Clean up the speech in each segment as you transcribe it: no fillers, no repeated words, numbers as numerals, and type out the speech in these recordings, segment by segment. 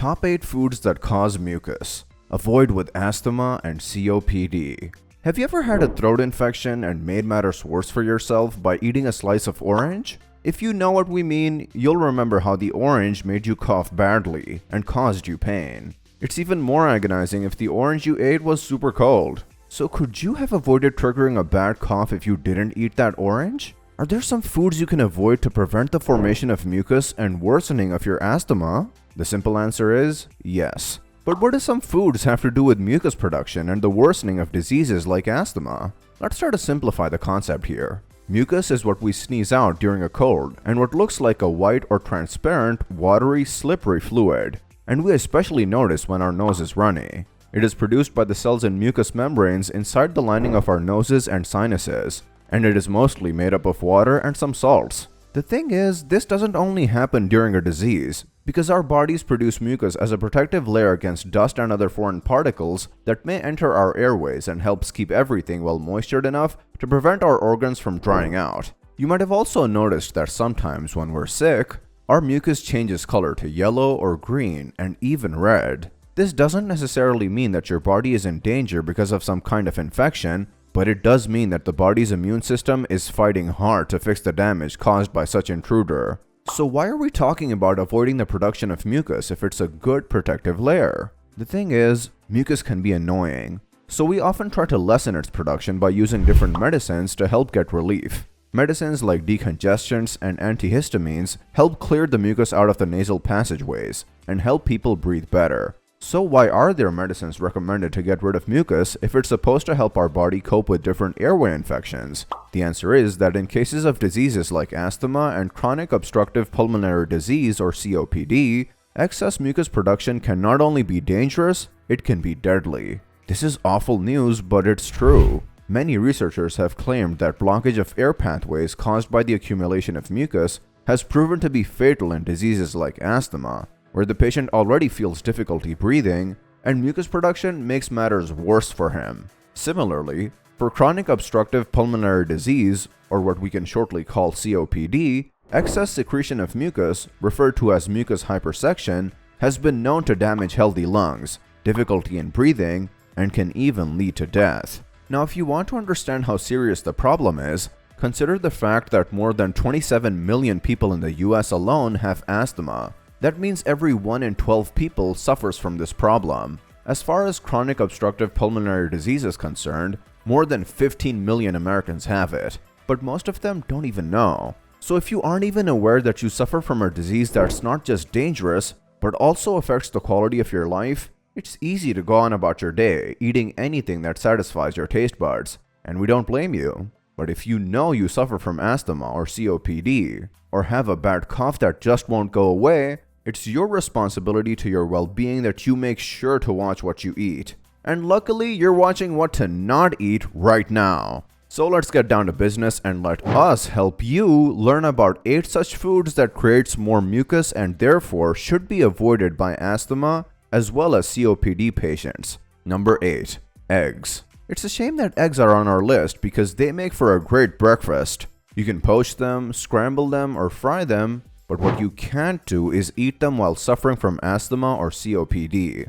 Top 8 foods that cause mucus. Avoid with asthma and COPD. Have you ever had a throat infection and made matters worse for yourself by eating a slice of orange? If you know what we mean, you'll remember how the orange made you cough badly and caused you pain. It's even more agonizing if the orange you ate was super cold. So could you have avoided triggering a bad cough if you didn't eat that orange? Are there some foods you can avoid to prevent the formation of mucus and worsening of your asthma? The simple answer is yes. But what do some foods have to do with mucus production and the worsening of diseases like asthma? Let's try to simplify the concept here. Mucus is what we sneeze out during a cold and what looks like a white or transparent, watery, slippery fluid. And we especially notice when our nose is runny. It is produced by the cells in mucous membranes inside the lining of our noses and sinuses, and it is mostly made up of water and some salts. The thing is, this doesn't only happen during a disease, because our bodies produce mucus as a protective layer against dust and other foreign particles that may enter our airways and helps keep everything well moistured enough to prevent our organs from drying out. You might have also noticed that sometimes when we're sick, our mucus changes color to yellow or green and even red. This doesn't necessarily mean that your body is in danger because of some kind of infection, but it does mean that the body's immune system is fighting hard to fix the damage caused by such intruder. So why are we talking about avoiding the production of mucus if it's a good protective layer? The thing is, mucus can be annoying, so we often try to lessen its production by using different medicines to help get relief. Medicines like decongestants and antihistamines help clear the mucus out of the nasal passageways and help people breathe better. So why are there medicines recommended to get rid of mucus if it's supposed to help our body cope with different airway infections? The answer is that in cases of diseases like asthma and chronic obstructive pulmonary disease or COPD, excess mucus production can not only be dangerous, it can be deadly. This is awful news, but it's true. Many researchers have claimed that blockage of air pathways caused by the accumulation of mucus has proven to be fatal in diseases like asthma, where the patient already feels difficulty breathing, and mucus production makes matters worse for him. Similarly, for chronic obstructive pulmonary disease, or what we can shortly call COPD, excess secretion of mucus, referred to as mucus hypersection, has been known to damage healthy lungs, difficulty in breathing, and can even lead to death. Now, if you want to understand how serious the problem is, consider the fact that more than 27 million people in the US alone have asthma. That means every 1 in 12 people suffers from this problem. As far as chronic obstructive pulmonary disease is concerned, more than 15 million Americans have it, but most of them don't even know. So if you aren't even aware that you suffer from a disease that's not just dangerous, but also affects the quality of your life, it's easy to go on about your day eating anything that satisfies your taste buds, and we don't blame you. But if you know you suffer from asthma or COPD, or have a bad cough that just won't go away, it's your responsibility to your well-being that you make sure to watch what you eat. And luckily, you're watching what to not eat right now. So let's get down to business and let us help you learn about 8 such foods that creates more mucus and therefore should be avoided by asthma as well as COPD patients. Number 8. Eggs. It's a shame that eggs are on our list because they make for a great breakfast. You can poach them, scramble them, or fry them, but what you can't do is eat them while suffering from asthma or COPD.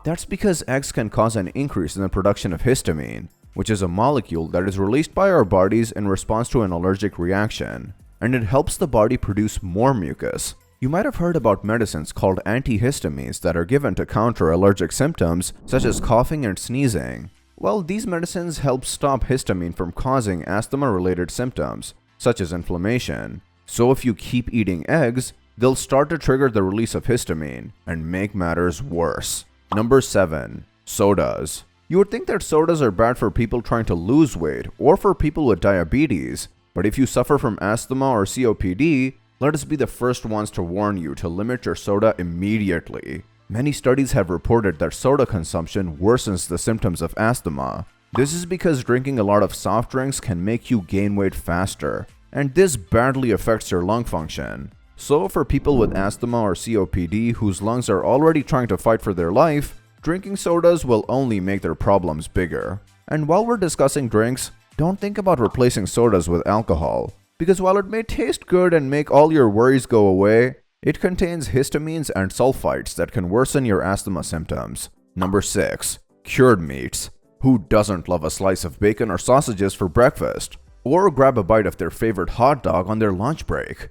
That's because eggs can cause an increase in the production of histamine, which is a molecule that is released by our bodies in response to an allergic reaction, and it helps the body produce more mucus. You might have heard about medicines called antihistamines that are given to counter allergic symptoms such as coughing and sneezing. Well, these medicines help stop histamine from causing asthma-related symptoms, such as inflammation. So if you keep eating eggs, they'll start to trigger the release of histamine and make matters worse. Number 7. Sodas. You would think that sodas are bad for people trying to lose weight or for people with diabetes, but if you suffer from asthma or COPD, let us be the first ones to warn you to limit your soda immediately. Many studies have reported that soda consumption worsens the symptoms of asthma. This is because drinking a lot of soft drinks can make you gain weight faster, and this badly affects your lung function. So for people with asthma or COPD whose lungs are already trying to fight for their life, drinking sodas will only make their problems bigger. And while we're discussing drinks, don't think about replacing sodas with alcohol, because while it may taste good and make all your worries go away, It contains histamines and sulfites that can worsen your asthma symptoms. Number 6. Cured meats. Who doesn't love a slice of bacon or sausages for breakfast? Or grab a bite of their favorite hot dog on their lunch break?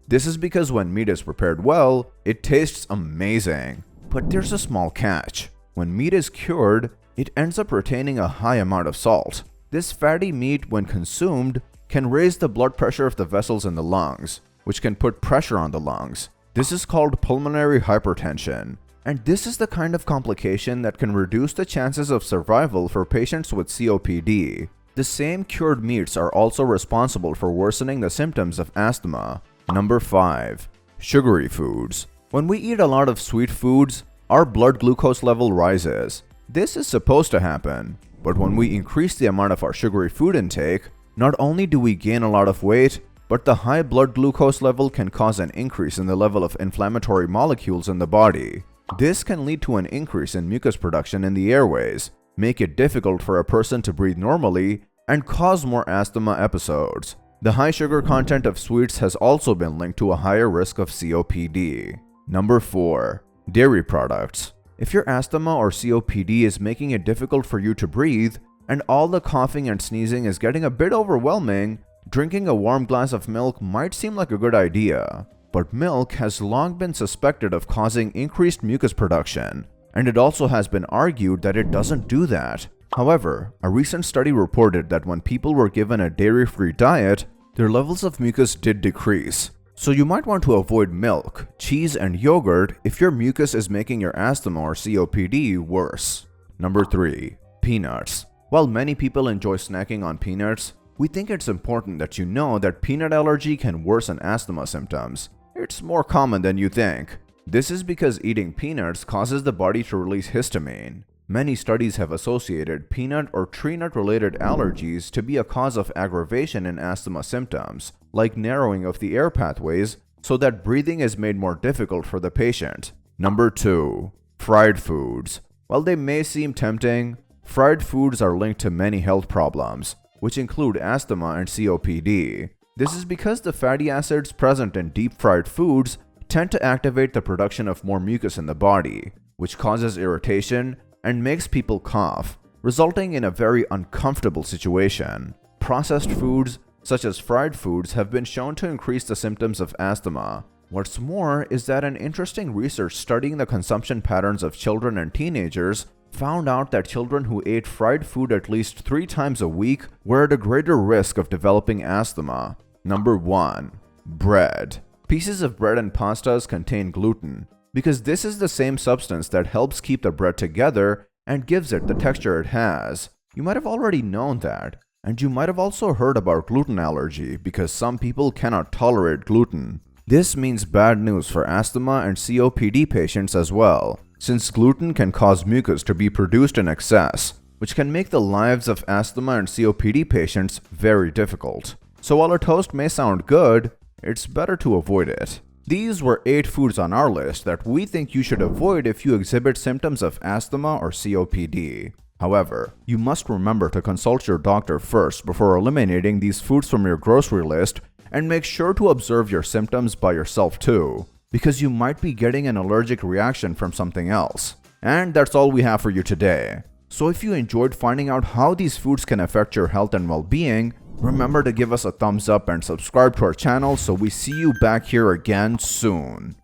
This is because when meat is prepared well, it tastes amazing. But there's a small catch. When meat is cured, it ends up retaining a high amount of salt. This fatty meat, when consumed, can raise the blood pressure of the vessels in the lungs, which can put pressure on the lungs. This is called pulmonary hypertension, and this is the kind of complication that can reduce the chances of survival for patients with COPD. The same cured meats are also responsible for worsening the symptoms of asthma. Number 5. Sugary foods. When we eat a lot of sweet foods, our blood glucose level rises. This is supposed to happen, but when we increase the amount of our sugary food intake, not only do we gain a lot of weight, but the high blood glucose level can cause an increase in the level of inflammatory molecules in the body. This can lead to an increase in mucus production in the airways, make it difficult for a person to breathe normally, and cause more asthma episodes. The high sugar content of sweets has also been linked to a higher risk of COPD. Number 4. Dairy products. If your asthma or COPD is making it difficult for you to breathe, and all the coughing and sneezing is getting a bit overwhelming, drinking a warm glass of milk might seem like a good idea. But milk has long been suspected of causing increased mucus production, and it also has been argued that it doesn't do that. However, a recent study reported that when people were given a dairy-free diet, their levels of mucus did decrease. So you might want to avoid milk, cheese, and yogurt if your mucus is making your asthma or COPD worse. Number 3. Peanuts. While many people enjoy snacking on peanuts, we think it's important that you know that peanut allergy can worsen asthma symptoms. It's more common than you think. This is because eating peanuts causes the body to release histamine. Many studies have associated peanut or tree nut related allergies to be a cause of aggravation in asthma symptoms, like narrowing of the air pathways so that breathing is made more difficult for the patient. Number 2. Fried foods. While they may seem tempting, fried foods are linked to many health problems, which include asthma and COPD. This is because the fatty acids present in deep fried foods tend to activate the production of more mucus in the body, which causes irritation and makes people cough, resulting in a very uncomfortable situation. Processed foods, such as fried foods, have been shown to increase the symptoms of asthma. What's more is that an interesting research studying the consumption patterns of children and teenagers found out that children who ate fried food at least 3 times a week were at a greater risk of developing asthma. Number 1. Bread. Pieces of bread and pastas contain gluten, because this is the same substance that helps keep the bread together and gives it the texture it has. You might have already known that, and you might have also heard about gluten allergy because some people cannot tolerate gluten. This means bad news for asthma and COPD patients as well, since gluten can cause mucus to be produced in excess, which can make the lives of asthma and COPD patients very difficult. So while a toast may sound good, it's better to avoid it. These were 8 foods on our list that we think you should avoid if you exhibit symptoms of asthma or COPD. However, you must remember to consult your doctor first before eliminating these foods from your grocery list, and make sure to observe your symptoms by yourself too, because you might be getting an allergic reaction from something else. And that's all we have for you today. So if you enjoyed finding out how these foods can affect your health and well-being, remember to give us a thumbs up and subscribe to our channel so we see you back here again soon.